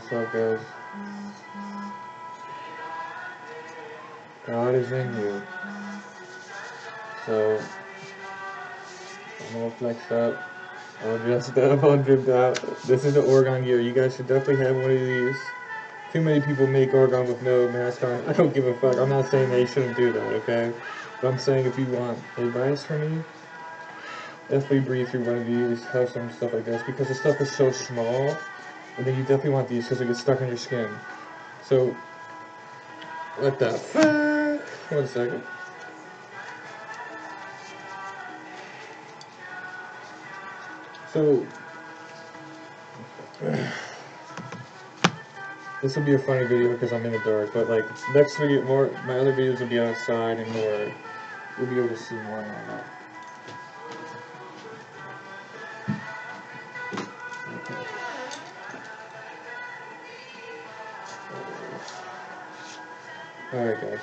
What's up, guys? God is in you. So, I'm all flexed up, all dressed up, all dripped out. This is the Orgon gear. You guys should definitely have one of these. Too many people make Orgon with no mask on. I don't give a fuck. I'm not saying that you shouldn't do that, okay? But I'm saying if you want advice from me, definitely breathe through one of these, have some stuff like this, because the stuff is so small, and then you definitely want these because it gets stuck on your skin. So, what the fuck? 1 second. So, this will be a funny video because I'm in the dark, but like, next video, my other videos will be outside and more, you'll be able to see more on that. Alright guys,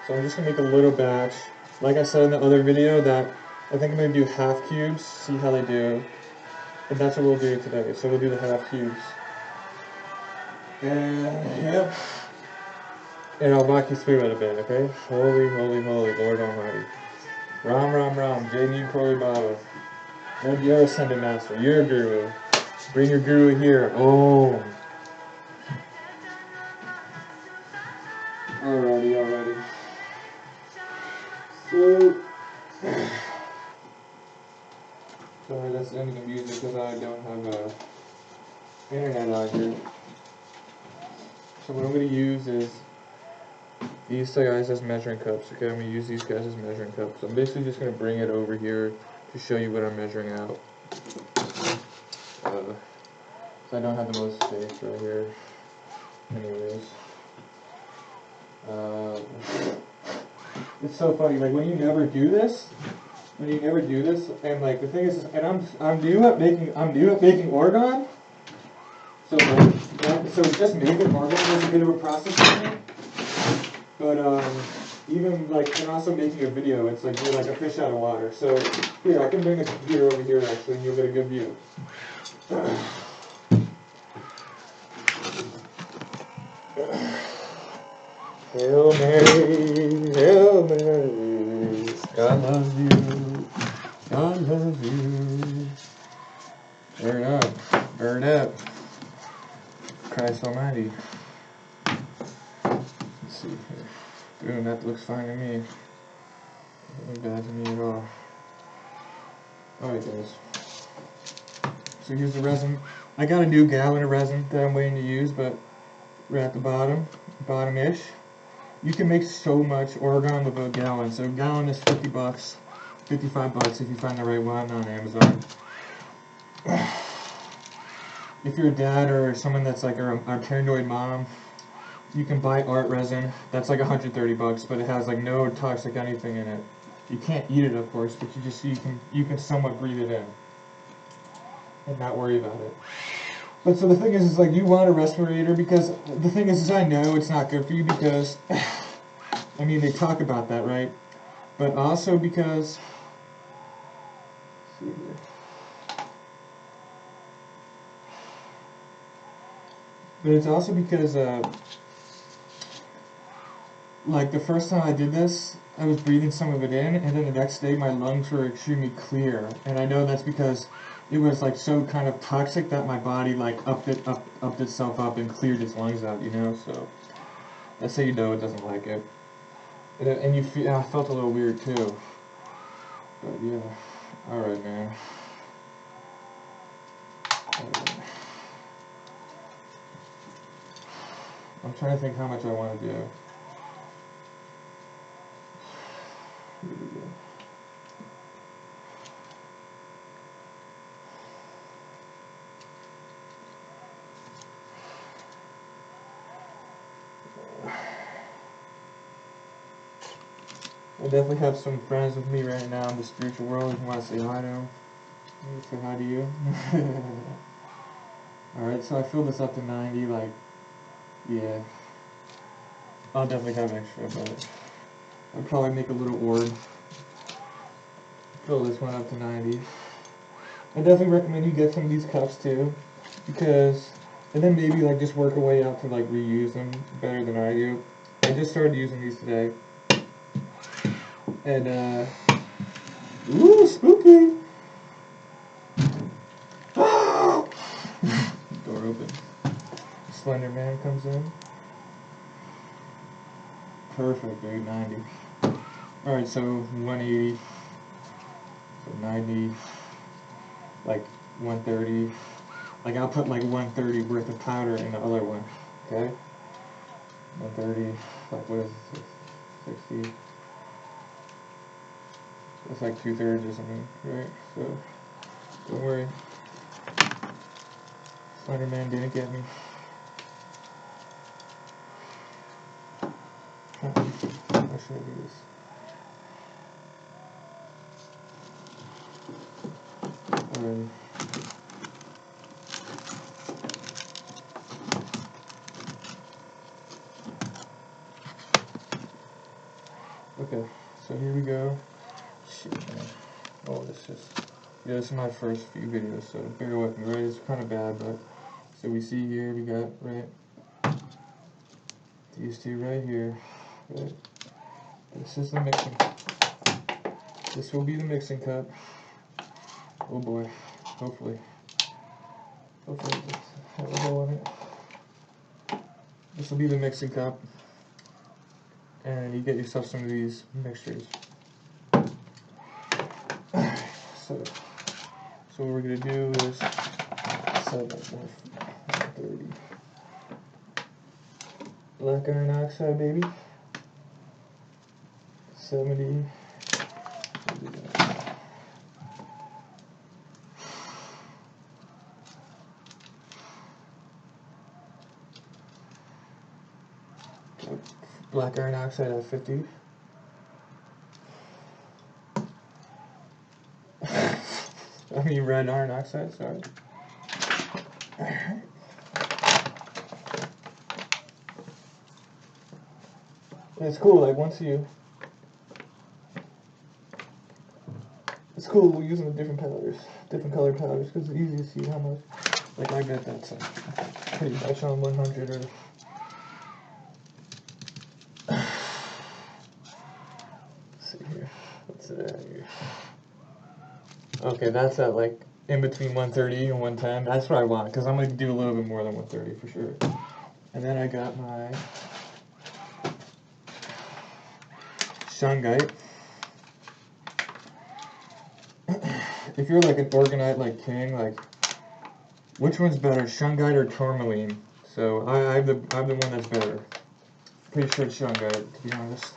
so I'm just going to make a little batch. Like I said in the other video, that I think I'm going to do half cubes, see how they do, and that's what we'll do today. So we'll do the half cubes. And, yep, and I'll walk you through it a bit, okay? Holy, holy, holy, Lord Almighty. Ram, Ram, Ram, J.D. Crowley Baba. And you're Ascended Master, you're a guru. Bring your guru here. Oh. Alrighty. So, sorry, that's the end of the music because I don't have internet out here. So what I'm going to use is these guys as measuring cups. Okay, I'm going to use these guys as measuring cups. I'm basically just going to bring it over here to show you what I'm measuring out. So I don't have the most space right here. Anyways. It's so funny, like when you never do this, and like the thing is, and I'm new at making Orgon, so like so just making Orgon was a bit of a process for me. But even like and also making a video, it's like you're like a fish out of water. So here, I can bring the computer over here actually, and you'll get a good view. Hail Mary, Hail Mary, God loves you, God loves you. Burn up, Christ Almighty. Let's see here. Boom, that looks fine to me. Not bad to me at all. Alright guys. So here's the resin. I got a new gallon of resin that I'm waiting to use, but we're at the bottom-ish. You can make so much Orgon with a gallon. So a gallon is $50, $55 if you find the right one on Amazon. If you're a dad or someone that's like a paranoid mom, you can buy art resin. That's like $130, but it has like no toxic anything in it. You can't eat it, of course, but you can somewhat breathe it in and not worry about it. But so the thing is like you want a respirator because the thing is I know it's not good for you because I mean they talk about that, right? But also because it's also because like the first time I did this, I was breathing some of it in, and then the next day my lungs were extremely clear, and I know that's because it was like so kind of toxic that my body like upped itself up and cleared its lungs out, you know. So that's how you know it doesn't like it, and you feel. I felt a little weird too, but yeah. All right, man. I'm trying to think how much I want to do. Here we go. I definitely have some friends with me right now in the spiritual world who want to say hi to them. Say hi to you. Alright, so I filled this up to 90, like, yeah. I'll definitely have extra, but I'll probably make a little orb. Fill this one up to 90. I definitely recommend you get some of these cups too. because, and then maybe like just work a way out to like reuse them better than I do. I just started using these today, and ooh, spooky! Door open. Slender Man comes in. Perfect, dude. 90. All right, so 180, so 90, like 130. Like I'll put like 130 worth of powder in the other one. Okay. 130. Like what is it? 60. That's like 2/3 or something, right? So don't worry. Slender Man didn't get me. How should I do this? Okay, so here we go. Shit, man. Oh, yeah, this is my first few videos, so bear with me, right? It's kind of bad, but so we see here, we got, right, these two right here, right? This is the mixing cup. This will be the mixing cup. Oh boy, hopefully it has a hole in it. This will be the mixing cup, and you get yourself some of these mixtures. So what we're gonna do is set up 130 black iron oxide, baby. 70. Black iron oxide at 50. I mean red iron oxide, sorry. It's cool, like once you... It's cool we're using the different powders, different colored powders, because it's easy to see how much. Like I bet that's pretty much on 100 or... Let's see here, what's it at here? Okay, that's at like in between 130 and 110. That's what I want, because I'm going to do a little bit more than 130 for sure. And then I got my shungite. If you're like an Orgonite like king, like which one's better, shungite or tourmaline? So I have the one that's better. Pretty sure it's shungite, to be honest.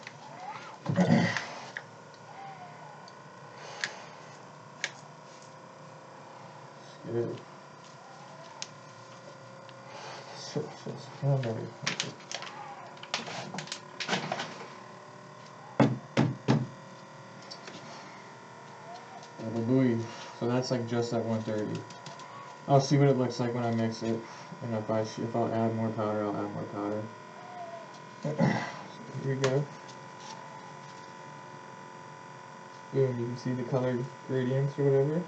Good. So that's like just at 130. I'll see what it looks like when I mix it, and if I'll add more powder, I'll add more powder. So here we go. Boom, you can see the color gradients or whatever.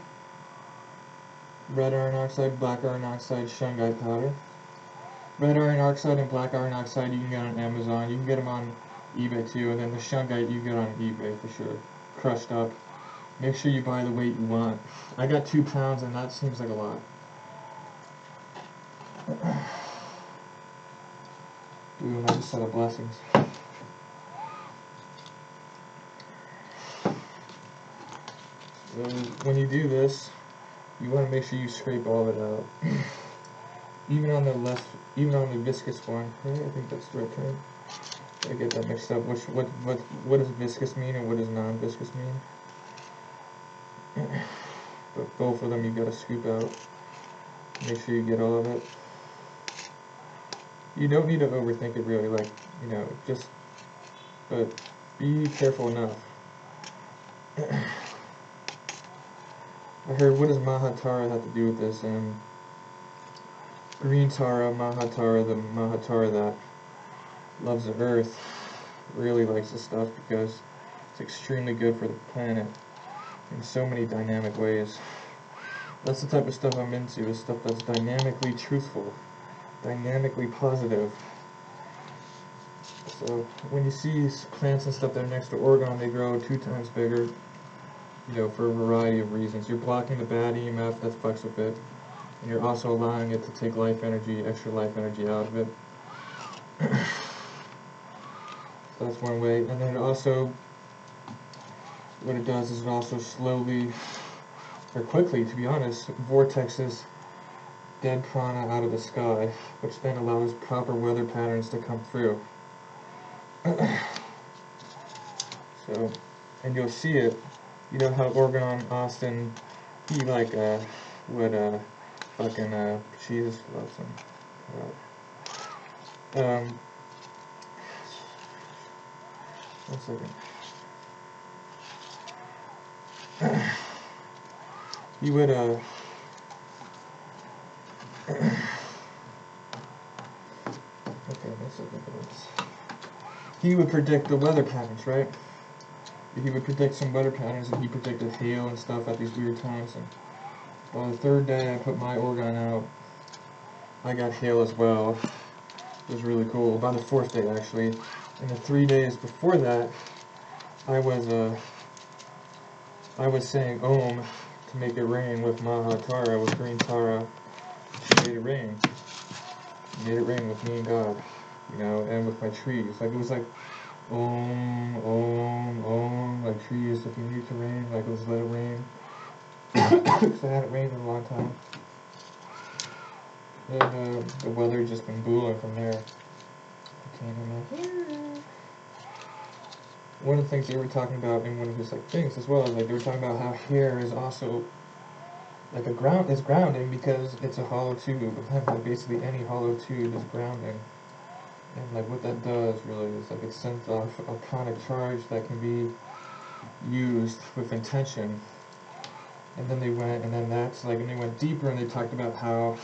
Red iron oxide, black iron oxide, shungite powder. Red iron oxide and black iron oxide you can get on Amazon. You can get them on eBay too, and then the shungite you get on eBay for sure. Crushed up. Make sure you buy the weight you want. I got 2 pounds, and that seems like a lot. Boom, I just said a blessings. When you do this, you want to make sure you scrape all of it out. even on the viscous one, right? I think that's the right term. I get that mixed up. What does viscous mean and what does non-viscous mean? But both of them you gotta scoop out. Make sure you get all of it. You don't need to overthink it really, like, you know, but be careful enough. I heard, what does Mahatara have to do with this? And green Tara, Mahatara, the Mahatara that loves the earth, really likes this stuff because it's extremely good for the planet in so many dynamic ways. That's the type of stuff I'm into, is stuff that's dynamically truthful, dynamically positive. So when you see plants and stuff that are next to Orgon, they grow 2 times bigger, you know, for a variety of reasons. You're blocking the bad EMF that fucks with it, and you're also allowing it to take life energy, extra life energy out of it. So that's one way. And then it also, what it does is it also slowly, or quickly to be honest, vortexes dead prana out of the sky, which then allows proper weather patterns to come through. So, and you'll see it, you know how Orgon Austin, he like, would, fucking, Jesus loves him. One second. He would, okay, one second, guys. He would predict the weather patterns, right? He would predict some weather patterns, and he predicted hail and stuff at these weird times. And on the 3rd day I put my Orgon out, I got hail as well. It was really cool. By the 4th day, actually. And the 3 days before that, I was saying Om to make it rain with Maha Tara, with Green Tara. She made it rain. She made it rain with me and God, you know, and with my trees. Like, it was like Om, Om, Om, like trees, if you need to rain, like, let's let it rain. Because I hadn't rained in a long time. And the weather just been booming from there. One of the things they were talking about in one of his like things as well is like they were talking about how hair is also like is grounding because it's a hollow tube. Like basically any hollow tube is grounding. And like what that does really is like it sends off a pranic charge that can be used with intention. And then they went, and then that's like, and they went deeper and they talked about how,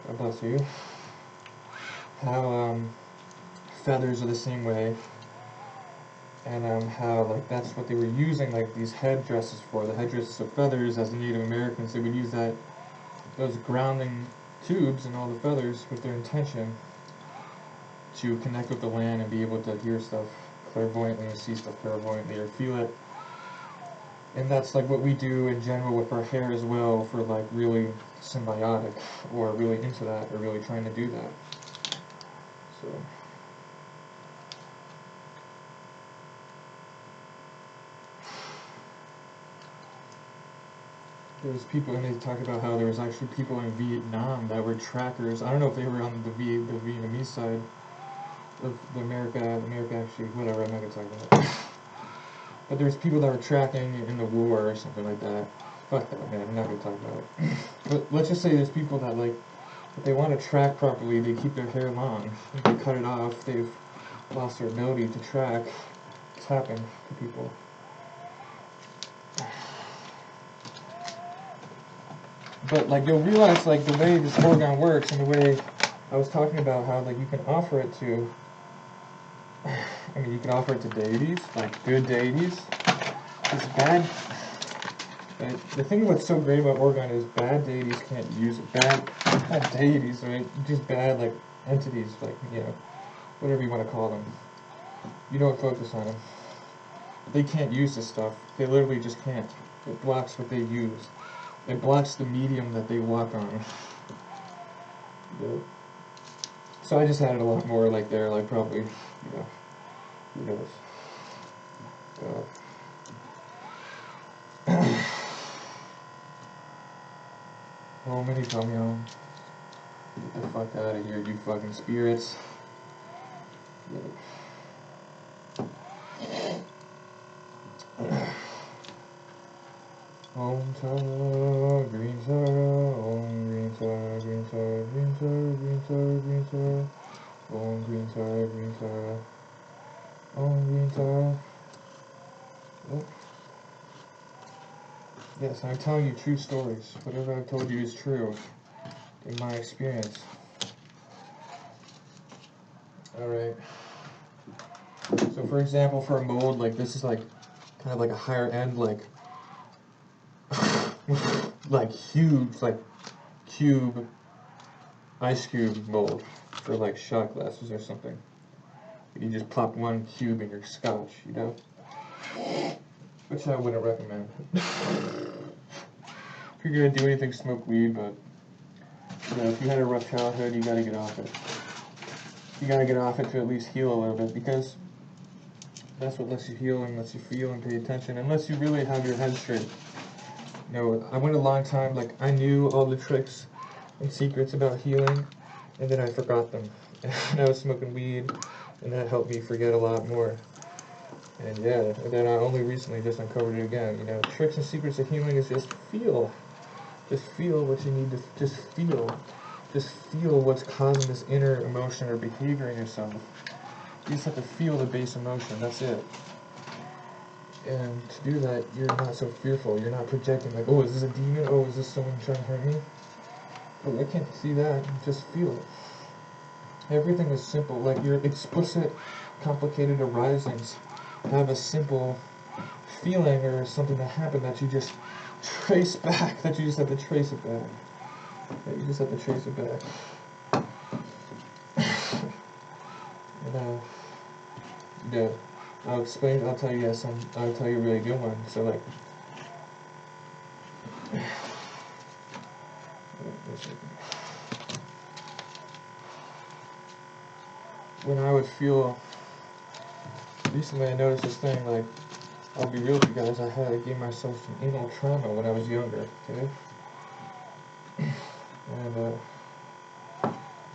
God bless you, how feathers are the same way, and how like that's what they were using like these headdresses for, the headdresses of feathers. As the Native Americans, they would use those grounding tubes and all the feathers with their intention to connect with the land and be able to hear stuff clairvoyantly and see stuff clairvoyantly or feel it. And that's like what we do in general with our hair as well, for like really symbiotic or really into that or really trying to do that. So there's people, and they talked about how there was actually people in Vietnam that were trackers. I don't know if they were on the Vietnamese side of the America actually, whatever, I'm not gonna talk about that. But there's people that were tracking in the war or something like that. Fuck that, man, I'm not gonna talk about it. But let's just say there's people that like, if they want to track properly, they keep their hair long. If they cut it off, they've lost their ability to track. It's happened to people. But like you'll realize like the way this Orgon works and the way I was talking about how like you can offer it to, I mean you can offer it to deities, like good deities. It's bad. The thing what's so great about Orgon is bad deities can't use it. Bad deities, right? Just bad like entities, like, you know, whatever you want to call them. You don't focus on them. They can't use this stuff. They literally just can't. It blocks what they use. It blocks the medium that they walk on. Yeah. So I just added a lot more like there, like probably, you know, who knows. Oh, many come home. Get the fuck out of here, you fucking spirits. Yeah. Om Tara, Green Tara, Om Green Tara, Green Tara, Green Tara, Green Tara, Green Tara, Om Green Tara, Green Tara, Om Green Tara. Oh. Yes, I'm telling you true stories. Whatever I've told you is true, in my experience. Alright. So for example, for a mold, like this is like, kind of like a higher end, like, like huge, like cube, ice cube mold for like shot glasses or something. You just plop one cube in your scotch, you know? Which I wouldn't recommend. If you're gonna do anything, smoke weed, but you know, if you had a rough childhood, you gotta get off it. You gotta get off it to at least heal a little bit, because that's what lets you heal and lets you feel and pay attention, unless you really have your head straight. You know, I went a long time, like, I knew all the tricks and secrets about healing, and then I forgot them. And I was smoking weed, and that helped me forget a lot more. And yeah, and then I only recently just uncovered it again. You know, tricks and secrets of healing is just feel. Just feel what you need to just feel. Just feel what's causing this inner emotion or behavior in yourself. You just have to feel the base emotion, that's it. And to do that, you're not so fearful. You're not projecting like, oh, is this a demon? Oh, is this someone trying to hurt me? Oh, I can't see that. Just feel it. Everything is simple. Like your explicit, complicated arisings have a simple feeling or something that happened that you just trace back. That you just have to trace it back. That you just have to trace it back. And yeah, I'll tell you guys I'll tell you a really good one. So like, when I would feel, recently I noticed this thing, like, I'll be real with you guys, I gave myself some anal trauma when I was younger, okay? And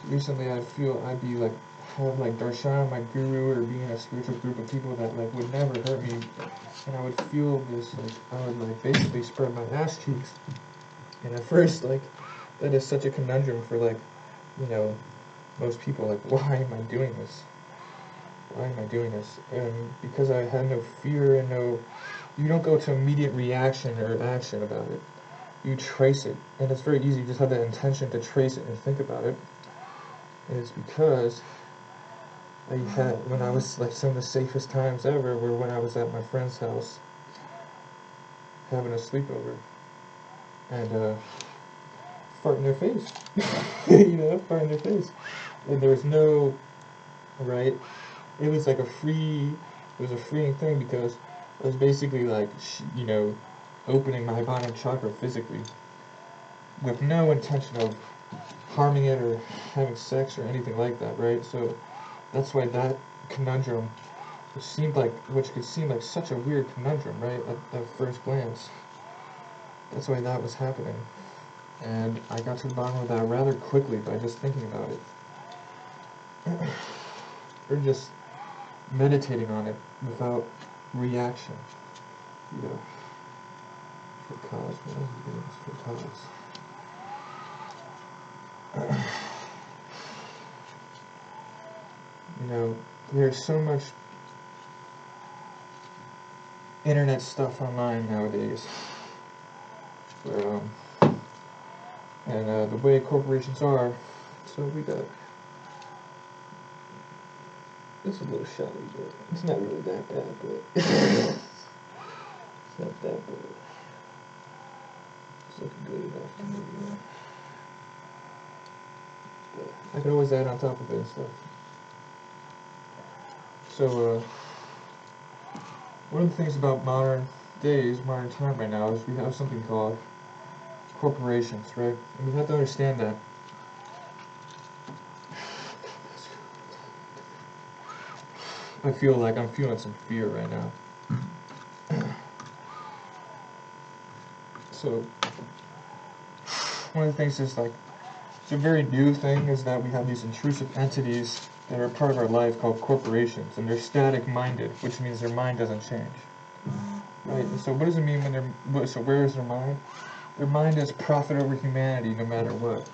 recently I'd be like, have like Darshan, my guru, or be in a spiritual group of people that like would never hurt me, and I would feel this, like, I would like basically spread my ass cheeks. And at first, like, that is such a conundrum for, like, you know, most people, like, why am I doing this? Why am I doing this? And because I had no fear and you don't go to immediate reaction or action about it. You trace it, and it's very easy. You just have that intention to trace it and think about it. And it's because when I was, like, some of the safest times ever were when I was at my friend's house having a sleepover. And, fart in their face. You know, fart in their face. And there was no, right? It was like a freeing thing, because it was basically like, you know, opening my bottom chakra physically with no intention of harming it or having sex or anything like that, right? So that's why that conundrum, which could seem like such a weird conundrum, right, at first glance, that's why that was happening. And I got to the bottom of that rather quickly by just thinking about it. Or just meditating on it without reaction. You know. For cause. What else is doing this for cause? You know, there's so much internet stuff online nowadays. Where, and the way corporations are, so we got, it's a little shoddy, but it's not really that bad, but it's not that bad. It's looking good enough to me, but I can always add on top of it and stuff. So, one of the things about modern time right now, is we have something called corporations, right? And we have to understand that. I feel like I'm feeling some fear right now. So, one of the things is, like, it's a very new thing, is that we have these intrusive entities that are part of our life called corporations, and they're static-minded, which means their mind doesn't change. Right? And so what does it mean so where is their mind? Their mind is profit over humanity no matter what.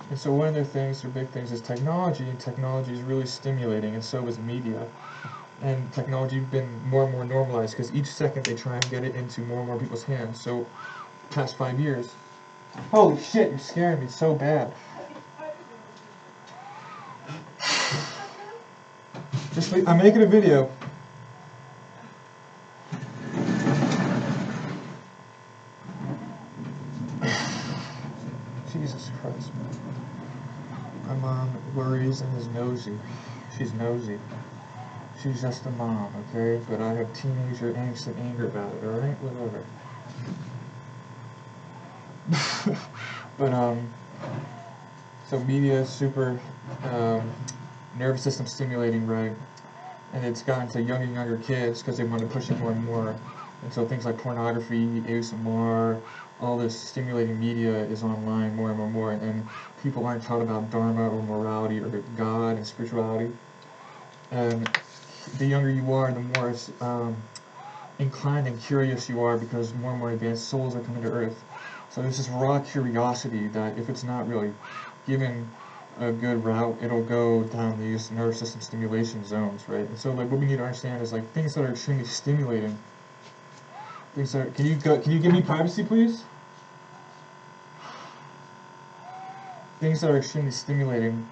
And so one of their big things is technology, and technology is really stimulating, and so is media. And technology has been more and more normalized, because each second they try and get it into more and more people's hands. So, past 5 years. Holy shit, you're scaring me so bad. I'm making a video. My mom worries and is nosy. She's nosy. She's just a mom, okay? But I have teenager angst and anger about it, alright? Whatever. But, so media is super, nervous system stimulating, right? And it's gotten to younger and younger kids because they want to push it more and more. And so things like pornography, ASMR, all this stimulating media is online more and more. And people aren't taught about dharma or morality or God and spirituality. And the younger you are, the more inclined and curious you are because more and more advanced souls are coming to Earth. So there's this raw curiosity that if it's not really given a good route, it'll go down these nervous system stimulation zones, right? And so like what we need to understand is like things that are extremely stimulating. Things that are, can you give me privacy, please? Things that are extremely stimulating,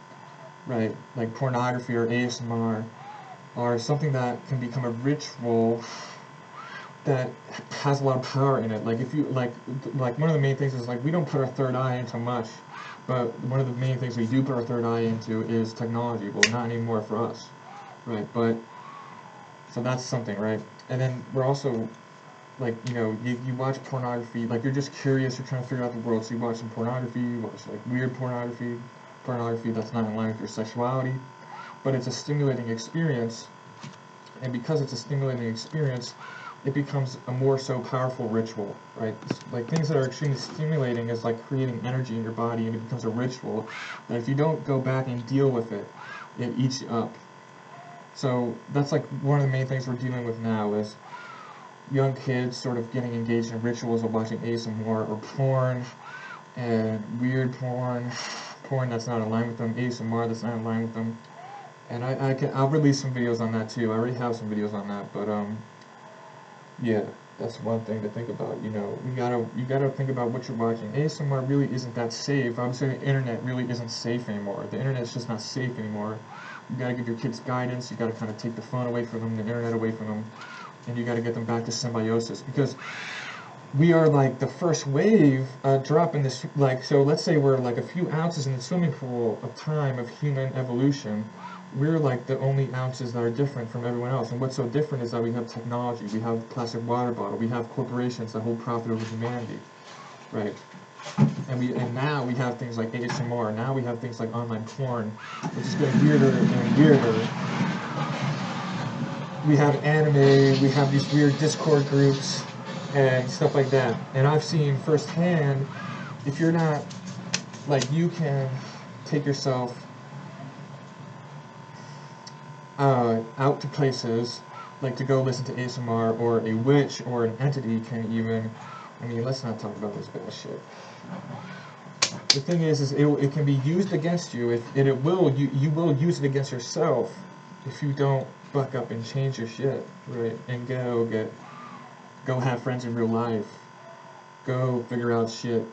right? Like pornography or ASMR, are something that can become a ritual that has a lot of power in it. Like if you like one of the main things is like we don't put our third eye into much, but one of the main things we do put our third eye into is technology. Well, not anymore for us, right? But so that's something, right? And then we're also like you watch pornography, like you're just curious, you're trying to figure out the world, so you watch some pornography, you watch like weird pornography that's not in line with your sexuality, but it's a stimulating experience, and because it's a stimulating experience, it becomes a more so powerful ritual, right? Like things that are extremely stimulating is like creating energy in your body, and it becomes a ritual that if you don't go back and deal with it, it eats you up. So that's like one of the main things we're dealing with now is young kids sort of getting engaged in rituals of watching ASMR or porn, and weird porn that's not in line with them, ASMR that's not in line with them. And I'll release some videos on that too. I already have some videos on that, but yeah, that's one thing to think about. You gotta think about what you're watching. ASMR really isn't that safe. I would say the internet really isn't safe anymore. The internet's just not safe anymore. You gotta give your kids guidance. You gotta kind of take the phone away from them, the internet away from them, and you gotta get them back to symbiosis, because we are like the first wave drop in this. Like, so let's say we're like a few ounces in the swimming pool of time of human evolution. We're like the only ounces that are different from everyone else. And what's so different is that we have technology, we have plastic water bottle, we have corporations that hold profit over humanity, right? And now we have things like ASMR, now we have things like online porn, which is getting weirder and weirder. We have anime, we have these weird Discord groups and stuff like that. And I've seen firsthand, if you're not, like, you can take yourself out to places, like to go listen to ASMR, or a witch or an entity can even, I mean, let's not talk about this bad shit. The thing is it can be used against you, and you will use it against yourself if you don't buck up and change your shit, right? And go have friends in real life. Go figure out shit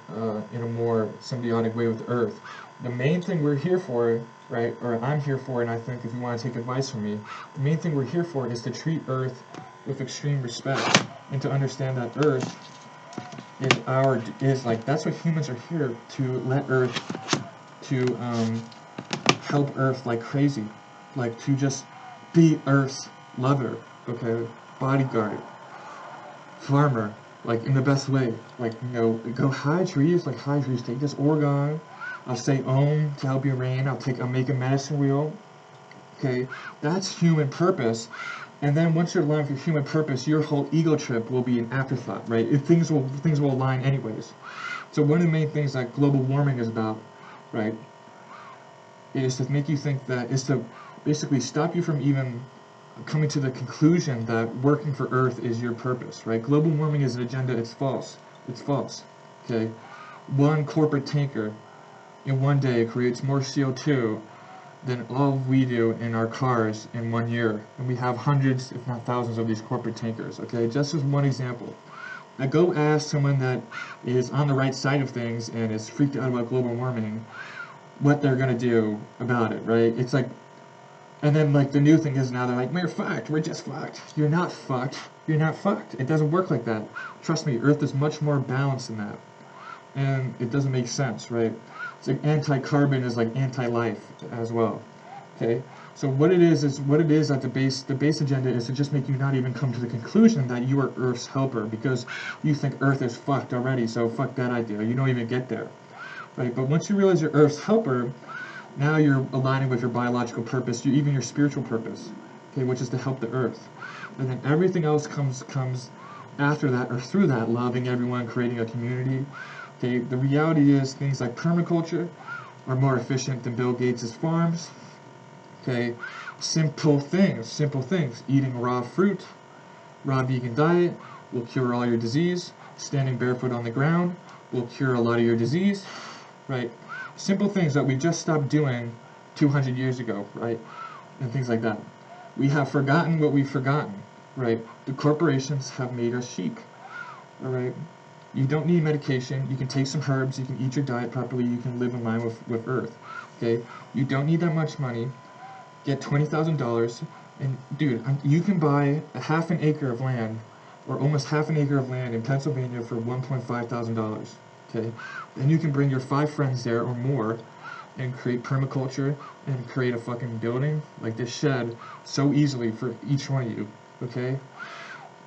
in a more symbiotic way with Earth. The main thing we're here for, right, or I'm here for, and I think if you want to take advice from me, the main thing we're here for is to treat Earth with extreme respect, and to understand that Earth is like, that's what humans are here to let Earth, to help Earth like crazy, like to just be Earth's lover, okay, bodyguard, farmer, like in the best way, like go high trees, like high trees. Take this Orgon. I'll say Om to help you rain. I'll make a medicine wheel. Okay, that's human purpose. And then once you're aligned with your human purpose, your whole ego trip will be an afterthought, right? Things will align anyways. So one of the main things that global warming is about, right, is to make you think that, is to basically stop you from even coming to the conclusion that working for Earth is your purpose, right? Global warming is an agenda. It's false. It's false. Okay, one corporate tanker in one day creates more CO2 than all we do in our cars in 1 year, and we have hundreds, if not thousands, of these corporate tankers. Okay, just as one example. Now go ask someone that is on the right side of things and is freaked out about global warming what they're gonna do about it, right? It's like, and then like the new thing is now they're like, we're fucked, we're just fucked. You're not fucked. You're not fucked. It doesn't work like that. Trust me, Earth is much more balanced than that. And it doesn't make sense, right? It's like anti-carbon is like anti-life as well. Okay? So what it is at the base agenda is to just make you not even come to the conclusion that you are Earth's helper, because you think Earth is fucked already, so fuck that idea. You don't even get there. Right? But once you realize you're Earth's helper, now you're aligning with your biological purpose, even your spiritual purpose, okay, which is to help the Earth. And then everything else comes after that, or through that, loving everyone, creating a community. Okay, the reality is things like permaculture are more efficient than Bill Gates' farms. Okay, simple things. Eating raw fruit, raw vegan diet will cure all your disease. Standing barefoot on the ground will cure a lot of your disease, right? Simple things that we just stopped doing 200 years ago, right? And things like that. We have forgotten what we've forgotten, right? The corporations have made us sheep, all right? You don't need medication. You can take some herbs. You can eat your diet properly. You can live in line with Earth, okay? You don't need that much money. Get $20,000, and dude, you can buy a half an acre of land, or almost half an acre of land in Pennsylvania for $1,500. Okay, then you can bring your 5 friends there or more, and create permaculture and create a fucking building like this shed so easily for each one of you. Okay,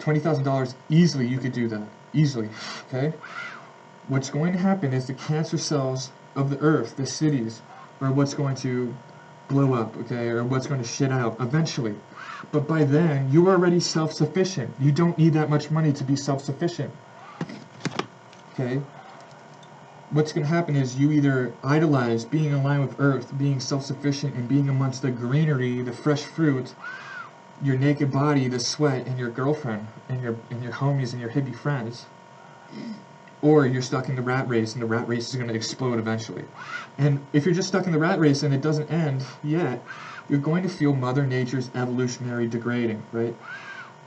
$20,000 easily, you could do that easily. Okay, what's going to happen is the cancer cells of the Earth, the cities, are what's going to blow up, okay, or what's going to shit out eventually. But by then, you're already self-sufficient. You don't need that much money to be self-sufficient. Okay? What's going to happen is you either idolize being in line with Earth, being self-sufficient, and being amongst the greenery, the fresh fruit, your naked body, the sweat, and your girlfriend, and your homies, and your hippie friends. Or you're stuck in the rat race, and the rat race is going to explode eventually. And if you're just stuck in the rat race and it doesn't end yet, you're going to feel Mother Nature's evolutionary degrading, right?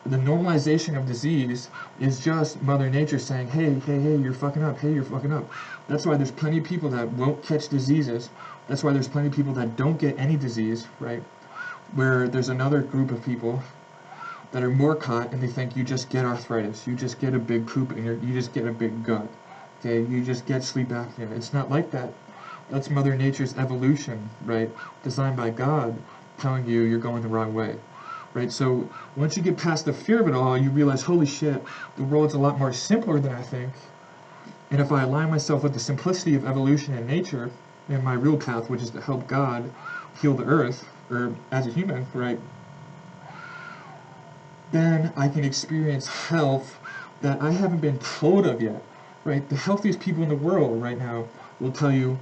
The normalization of disease is just Mother Nature saying, hey, you're fucking up, hey, you're fucking up. That's why there's plenty of people that won't catch diseases. That's why there's plenty of people that don't get any disease, right? Where there's another group of people that are more caught, and they think you just get arthritis, you just get a big poop, and you just get a big gut, okay? You just get sleep apnea. It's not like that. That's Mother Nature's evolution, right? Designed by God, telling you you're going the wrong way, right? So once you get past the fear of it all, you realize, holy shit, the world's a lot more simpler than I think. And if I align myself with the simplicity of evolution and nature, and my real path, which is to help God heal the earth, or as a human, right? Then I can experience health that I haven't been told of yet, right? The healthiest people in the world right now will tell you,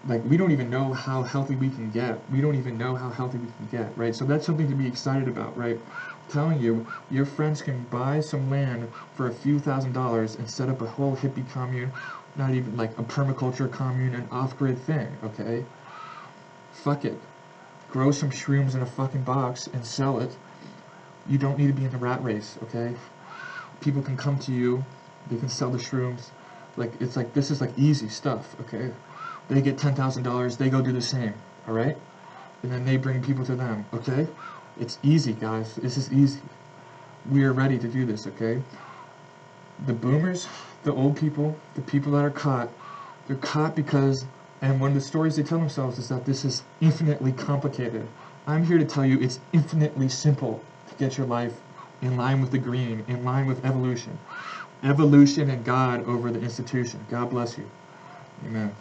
like, we don't even know how healthy we can get. We don't even know how healthy we can get, right? So that's something to be excited about, right? I'm telling you, your friends can buy some land for a few $1,000s and set up a whole hippie commune, not even like a permaculture commune, an off-grid thing, okay? Fuck it. Grow some shrooms in a fucking box and sell it. You don't need to be in the rat race, okay? People can come to you, they can sell the shrooms. Like, it's like, this is like easy stuff, okay? They get $10,000, they go do the same, all right? And then they bring people to them, okay? It's easy, guys. This is easy. We are ready to do this, okay? The boomers, the old people, the people that are caught, they're caught because, and one of the stories they tell themselves is that this is infinitely complicated. I'm here to tell you it's infinitely simple to get your life in line with the green, in line with evolution. Evolution and God over the institution. God bless you. Amen.